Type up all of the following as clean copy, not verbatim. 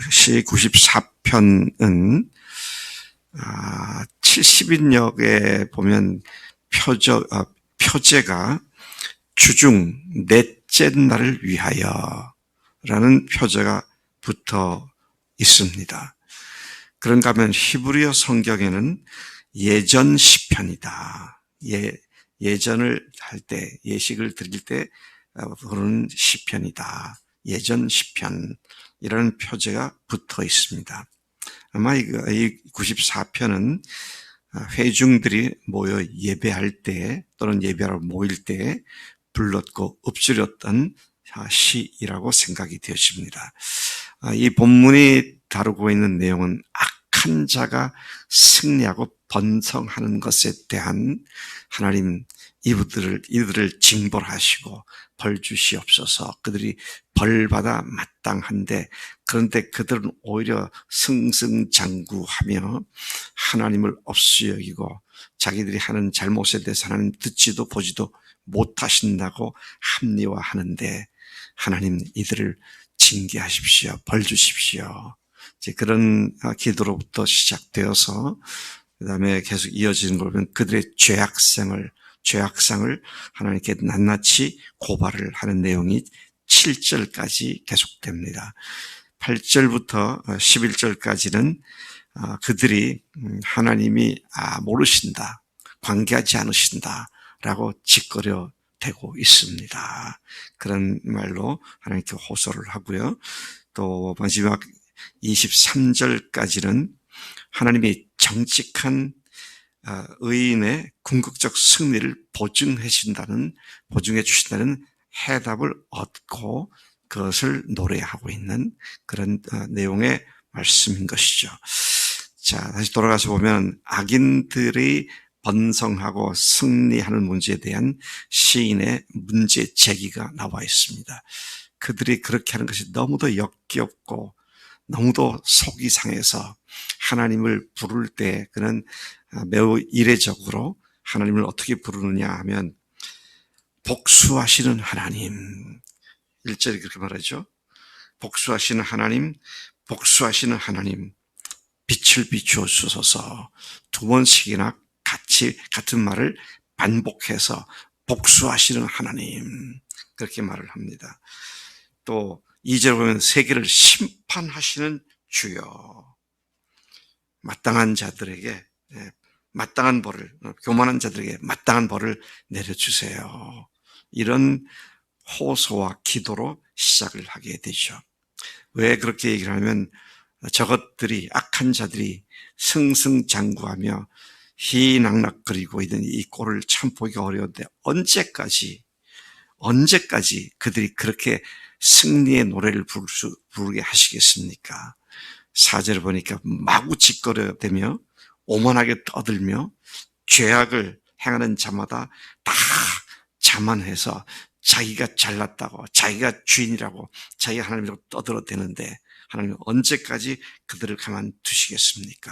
시 94편은 70인역에 보면 표제가 주중 넷째 날을 위하여 라는 표제가 붙어 있습니다. 그런가 하면 히브리어 성경에는 예전 시편이다. 예전을 할 때, 예식을 드릴 때 부르는 시편이다. 예전 시편이라는 표제가 붙어 있습니다. 아마 이 94편은 회중들이 모여 예배할 때 또는 예배하러 모일 때 불렀고 읊조렸던 시이라고 생각이 되어집니다. 이 본문이 다루고 있는 내용은 악한 자가 승리하고 번성하는 것에 대한 하나님 이들을 징벌하시고 벌 주시옵소서. 그들이 벌받아 마땅한데 그런데 그들은 오히려 승승장구하며 하나님을 없이 여기고 자기들이 하는 잘못에 대해서 하나님 듣지도 보지도 못하신다고 합리화하는데 하나님 이들을 징계하십시오. 벌 주십시오. 이제 그런 기도로부터 시작되어서 그 다음에 계속 이어지는 걸 보면 그들의 죄악상을 하나님께 낱낱이 고발을 하는 내용이 7절까지 계속됩니다. 8절부터 11절까지는 그들이 하나님이 모르신다, 관계하지 않으신다 라고 짓거려 대고 있습니다. 그런 말로 하나님께 호소를 하고요. 또 마지막 23절까지는 하나님이 정직한 의인의 궁극적 승리를 보증해 주신다는 해답을 얻고 그것을 노래하고 있는 그런 내용의 말씀인 것이죠. 자, 다시 돌아가서 보면 악인들이 번성하고 승리하는 문제에 대한 시인의 문제 제기가 나와 있습니다. 그들이 그렇게 하는 것이 너무도 역겹고 너무도 속이 상해서 하나님을 부를 때 그는 매우 이례적으로 하나님을 어떻게 부르느냐 하면 복수하시는 하나님, 1절이 그렇게 말하죠. 복수하시는 하나님, 빛을 비추어 주소서. 두 번씩이나 같은 말을 반복해서 복수하시는 하나님, 그렇게 말을 합니다. 또 2절 보면 세계를 심판하시는 주여, 마땅한 자들에게 마땅한 벌을, 교만한 자들에게 마땅한 벌을 내려주세요. 이런 호소와 기도로 시작을 하게 되죠. 왜 그렇게 얘기를 하면 저것들이, 악한 자들이 승승장구하며 희낙낙거리고 있는 이 꼴을 참 보기가 어려운데 언제까지 그들이 그렇게 승리의 노래를 부르게 하시겠습니까? 4절을 보니까 마구 짓거려대며 오만하게 떠들며 죄악을 행하는 자마다 다 자만해서 자기가 잘났다고, 자기가 주인이라고, 자기가 하나님이라고 떠들어대는데 하나님은 언제까지 그들을 가만두시겠습니까?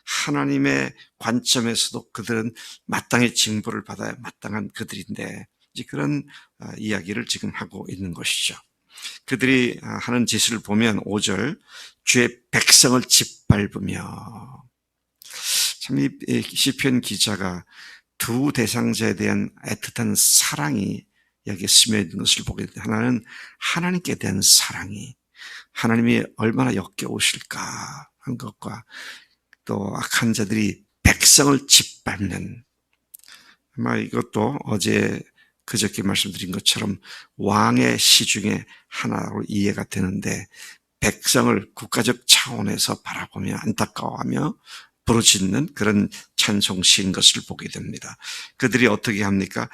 하나님의 관점에서도 그들은 마땅히 징벌을 받아야 마땅한 그들인데 이제 그런 이야기를 지금 하고 있는 것이죠. 그들이 하는 짓을 보면 5절, 주의 백성을 짓밟으며, 참 이 시편 기자가 두 대상자에 대한 애틋한 사랑이 여기에 스며 있는 것을 보게 됩니다. 하나는 하나님께 대한 사랑이, 하나님이 얼마나 역겨우실까 한 것과 또 악한 자들이 백성을 짓밟는, 아마 이것도 어제 그저께 말씀드린 것처럼 왕의 시 중에 하나로 이해가 되는데 백성을 국가적 차원에서 바라보며 안타까워하며 부르짖는 그런 찬송시인 것을 보게 됩니다. 그들이 어떻게 합니까?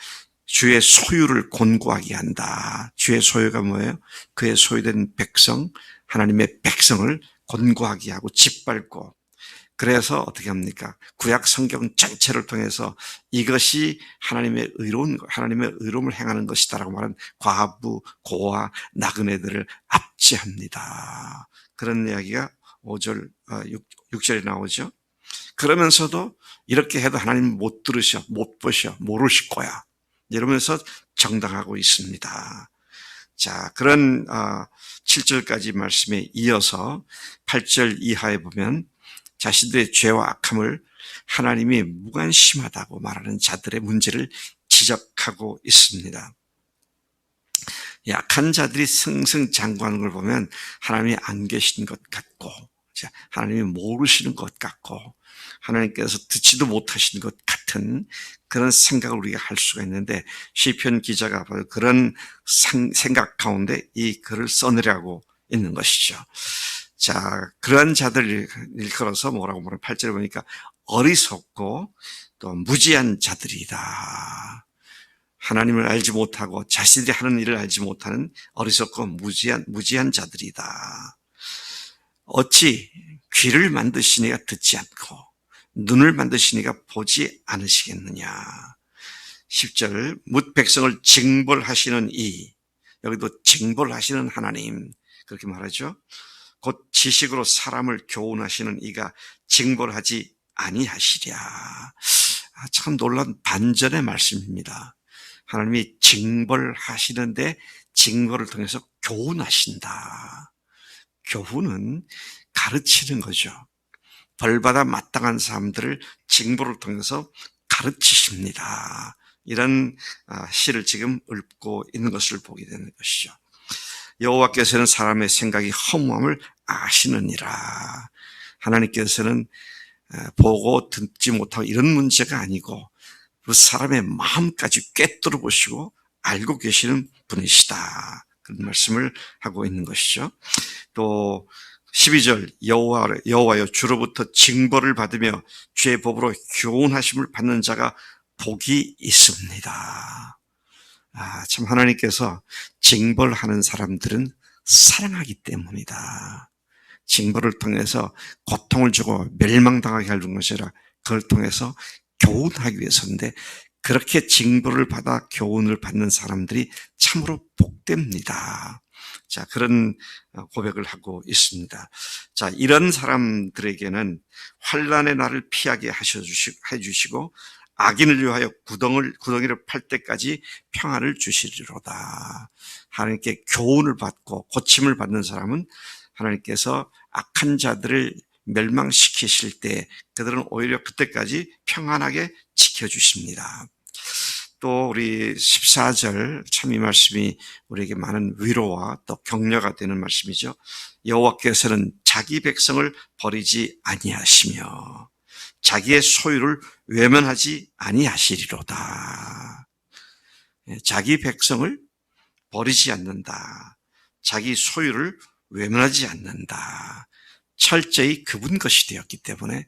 주의 소유를 곤고하게 한다. 주의 소유가 뭐예요? 그의 소유된 백성, 하나님의 백성을 곤고하게 하고 짓밟고, 그래서 어떻게 합니까? 구약 성경 전체를 통해서 이것이 하나님의 의로움을 행하는 것이다라고 말하는 과부, 고아, 나그네들을 압제합니다. 그런 이야기가 5절, 6절에 나오죠. 그러면서도 이렇게 해도 하나님 못 들으셔, 못 보셔, 모르실 거야, 이러면서 정당하고 있습니다. 자, 그런 7절까지 말씀에 이어서 8절 이하에 보면 자신들의 죄와 악함을 하나님이 무관심하다고 말하는 자들의 문제를 지적하고 있습니다. 약한 자들이 승승장구하는 걸 보면 하나님이 안 계신 것 같고, 하나님이 모르시는 것 같고, 하나님께서 듣지도 못하시는 것 같은 그런 생각을 우리가 할 수가 있는데, 시편 기자가 바로 그런 생각 가운데 이 글을 써내려고 있는 것이죠. 자, 그러한 자들을 일컬어서 뭐라고 보면 8절에 보니까 어리석고 또 무지한 자들이다. 하나님을 알지 못하고 자신들이 하는 일을 알지 못하는 어리석고 무지한 자들이다. 어찌 귀를 만드시니가 듣지 않고 눈을 만드시니가 보지 않으시겠느냐. 10절 뭇 백성을 징벌하시는 여기도 징벌하시는 하나님 그렇게 말하죠. 곧 지식으로 사람을 교훈하시는 이가 징벌하지 아니하시랴. 참 놀라운 반전의 말씀입니다. 하나님이 징벌하시는데 징벌을 통해서 교훈하신다. 교훈은 가르치는 거죠. 벌받아 마땅한 사람들을 징벌을 통해서 가르치십니다. 이런 시를 지금 읊고 있는 것을 보게 되는 것이죠. 여호와께서는 사람의 생각이 허무함을 아시느니라. 하나님께서는 보고 듣지 못하고 이런 문제가 아니고 그 사람의 마음까지 꿰뚫어 보시고 알고 계시는 분이시다. 그런 말씀을 하고 있는 것이죠. 또 12절 여호와여 주로부터 징벌을 받으며 죄의 법으로 교훈하심을 받는 자가 복이 있습니다. 참 하나님께서 징벌하는 사람들은 사랑하기 때문이다. 징벌을 통해서 고통을 주고 멸망당하게 하는 것이 아니라 그걸 통해서 교훈하기 위해서인데 그렇게 징벌을 받아 교훈을 받는 사람들이 참으로 복됩니다. 자, 그런 고백을 하고 있습니다. 자, 이런 사람들에게는 환난의 날을 피하게 해주시고 악인을 위하여 구덩이를 팔 때까지 평안을 주시리로다. 하나님께 교훈을 받고 고침을 받는 사람은 하나님께서 악한 자들을 멸망시키실 때 그들은 오히려 그때까지 평안하게 지켜주십니다. 또 우리 14절 참 이 말씀이 우리에게 많은 위로와 또 격려가 되는 말씀이죠. 여호와께서는 자기 백성을 버리지 아니하시며 자기의 소유를 외면하지 아니하시리로다. 자기 백성을 버리지 않는다. 자기 소유를 외면하지 않는다. 철저히 그분 것이 되었기 때문에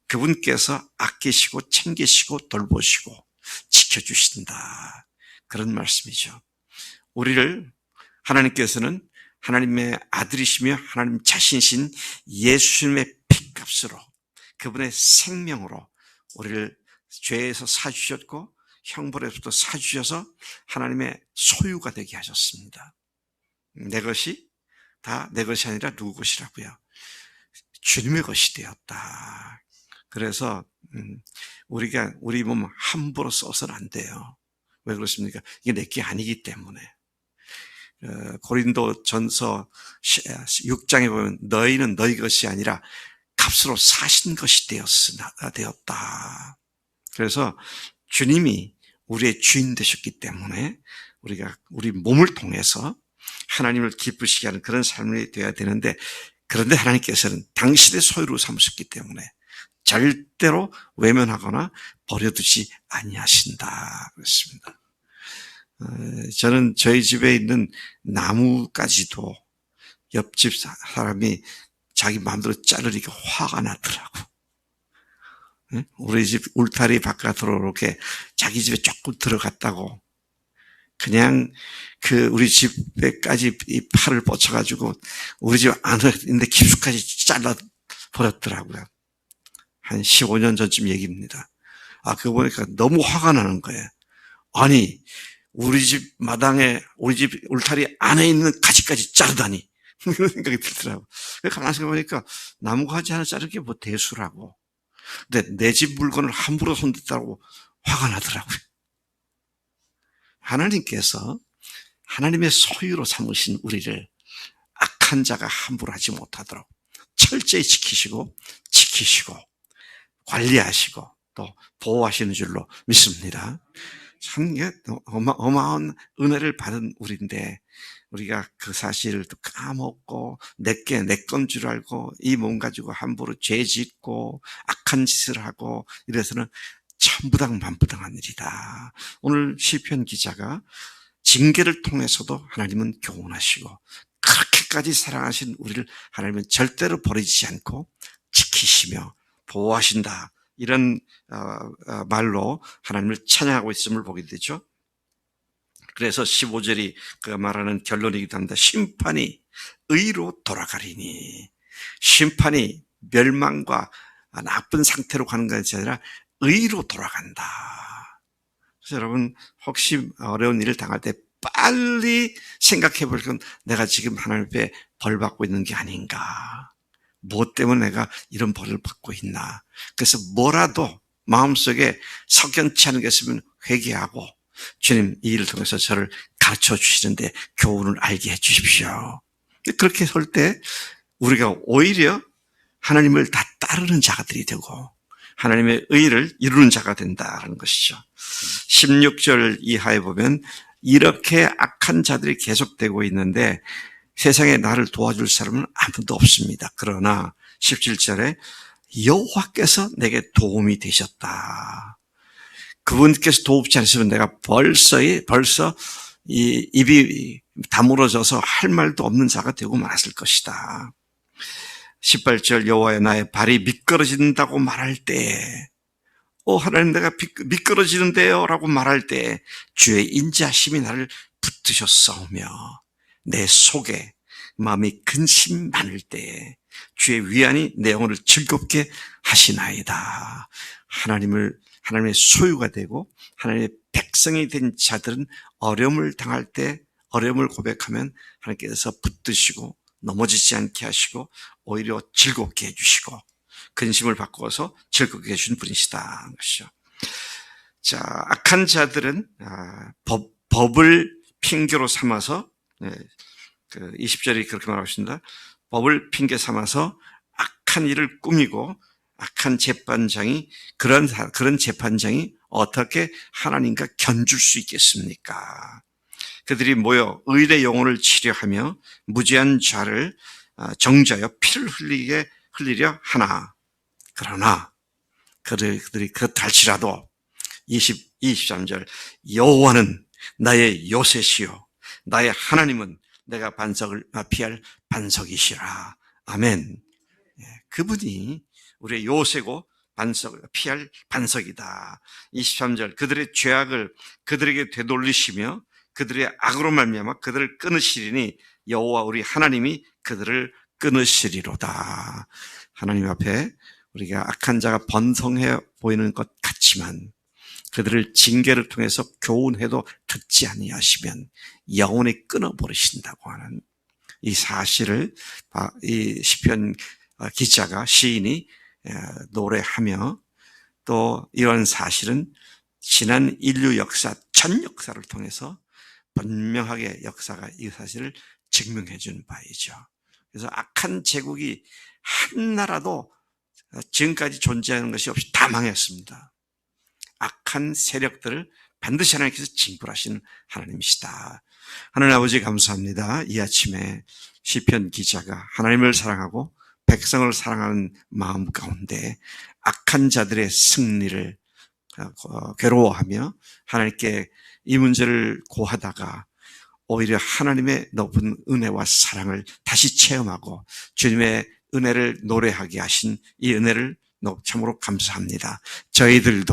그분께서 아끼시고 챙기시고 돌보시고 지켜주신다. 그런 말씀이죠. 우리를 하나님께서는 하나님의 아들이시며 하나님 자신이신 예수님의 피값으로 그분의 생명으로 우리를 죄에서 사주셨고 형벌에서부터 사주셔서 하나님의 소유가 되게 하셨습니다. 내 것이 다 내 것이 아니라 누구 것이라고요? 주님의 것이 되었다. 그래서 우리가 우리 몸 함부로 써서는 안 돼요. 왜 그렇습니까? 이게 내게 아니기 때문에. 고린도 전서 6장에 보면 너희는 너희 것이 아니라 값으로 사신 것이 되었다. 그래서 주님이 우리의 주인 되셨기 때문에 우리가 우리 몸을 통해서 하나님을 기쁘시게 하는 그런 삶이 되어야 되는데 그런데 하나님께서는 당신의 소유로 삼으셨기 때문에 절대로 외면하거나 버려두지 아니하신다 그랬습니다. 저는 저희 집에 있는 나무까지도 옆집 사람이 자기 마음대로 자르니까 화가 나더라고. 우리 집 울타리 바깥으로 이렇게 자기 집에 조금 들어갔다고 그냥 우리 집에까지 이 팔을 뻗쳐가지고 우리 집 안에 있는데 깊숙하게 잘라 버렸더라고요. 한 15년 전쯤 얘기입니다. 그거 보니까 너무 화가 나는 거예요. 아니, 우리 집 마당에, 우리 집 울타리 안에 있는 가지까지 자르다니. 이런 생각이 들더라고요. 가만히 생각해보니까 나무가지 하나 자르는 게 뭐 대수라고. 근데 내 집 물건을 함부로 손댔다고 화가 나더라고요. 하나님께서 하나님의 소유로 삼으신 우리를 악한 자가 함부로 하지 못하도록 철저히 지키시고 관리하시고 또 보호하시는 줄로 믿습니다. 참 어마어마한 은혜를 받은 우리인데 우리가 그 사실을 또 까먹고 내 건 줄 알고 이 몸 가지고 함부로 죄 짓고 악한 짓을 하고 이래서는 천부당만부당한 일이다. 오늘 시편 기자가 징계를 통해서도 하나님은 교훈하시고 그렇게까지 사랑하신 우리를 하나님은 절대로 버리지 않고 지키시며 보호하신다. 이런 말로 하나님을 찬양하고 있음을 보게 되죠. 그래서 15절이 그 말하는 결론이기도 합니다. 심판이 의로 돌아가리니, 심판이 멸망과 나쁜 상태로 가는 것이 아니라 의로 돌아간다. 그래서 여러분 혹시 어려운 일을 당할 때 빨리 생각해 볼 건 내가 지금 하나님 앞에 벌 받고 있는 게 아닌가, 무엇 때문에 내가 이런 벌을 받고 있나. 그래서 뭐라도 마음속에 석연치 않은 게 있으면 회개하고 주님 이 일을 통해서 저를 가르쳐 주시는데 교훈을 알게 해 주십시오. 그렇게 할 때 우리가 오히려 하나님을 다 따르는 자들이 되고 하나님의 의를 이루는 자가 된다는 것이죠. 16절 이하에 보면 이렇게 악한 자들이 계속되고 있는데 세상에 나를 도와줄 사람은 아무도 없습니다. 그러나 17절에 여호와께서 내게 도움이 되셨다. 그분께서 도우지 않으시면 내가 벌써 이 입이 다물어져서 할 말도 없는 자가 되고 말았을 것이다. 18절 여호와여 나의 발이 미끄러진다고 말할 때, 하나님 내가 미끄러지는데요 라고 말할 때 주의 인자하심이 나를 붙드셨사오며 내 속에 마음이 근심 많을 때 주의 위안이 내 영혼을 즐겁게 하시나이다. 하나님의 소유가 되고 하나님의 백성이 된 자들은 어려움을 당할 때 어려움을 고백하면 하나님께서 붙드시고 넘어지지 않게 하시고 오히려 즐겁게 해주시고 근심을 바꾸어서 즐겁게 해주신 분이시다. 것이죠. 자, 악한 자들은 법을 핑계로 삼아서 20절이 그렇게 말하고 있습니다. 법을 핑계 삼아서 악한 일을 꾸미고 악한 재판장이 그런 재판장이 어떻게 하나님과 견줄 수 있겠습니까? 그들이 모여 의의 영혼을 치려하며 무죄한 자를 정죄하여 피를 흘리려 하나. 그러나 그들이 그렇할지라도 23절 여호와는 나의 요새시요 나의 하나님은 내가 피할 반석이시라. 아멘. 그분이 우리의 요새고 피할 반석이다. 23절 그들의 죄악을 그들에게 되돌리시며 그들의 악으로 말미암아 그들을 끊으시리니 여호와 우리 하나님이 그들을 끊으시리로다. 하나님 앞에 우리가 악한 자가 번성해 보이는 것 같지만 그들을 징계를 통해서 교훈해도 듣지 아니하시면 영원히 끊어버리신다고 하는 이 사실을 이 시편 기자가 시인이 노래하며 또 이런 사실은 지난 인류 역사 전 역사를 통해서 분명하게 역사가 이 사실을 증명해 준 바이죠. 그래서 악한 제국이 한 나라도 지금까지 존재하는 것이 없이 다 망했습니다. 악한 세력들을 반드시 하나님께서 징벌하시는 하나님이시다. 하나님 아버지 감사합니다. 이 아침에 시편 기자가 하나님을 사랑하고 백성을 사랑하는 마음 가운데 악한 자들의 승리를 괴로워하며 하나님께 이 문제를 고하다가 오히려 하나님의 높은 은혜와 사랑을 다시 체험하고 주님의 은혜를 노래하게 하신 이 은혜를 참으로 감사합니다. 저희들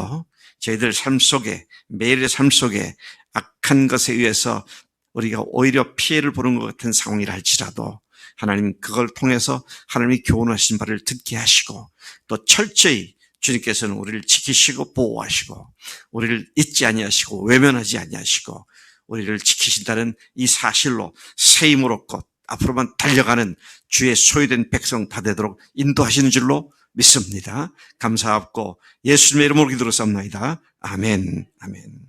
삶 속에 매일의 삶 속에 악한 것에 의해서 우리가 오히려 피해를 보는 것 같은 상황이라 할지라도 하나님 그걸 통해서 하나님이 교훈하신 바를 듣게 하시고 또 철저히 주님께서는 우리를 지키시고 보호하시고 우리를 잊지 아니하시고 외면하지 아니하시고 우리를 지키신다는 이 사실로 새 힘을 얻고 앞으로만 달려가는 주의 소유된 백성 다 되도록 인도하시는 줄로 믿습니다. 감사하고 예수님의 이름으로 기도로 삼나이다. 아멘. 아멘.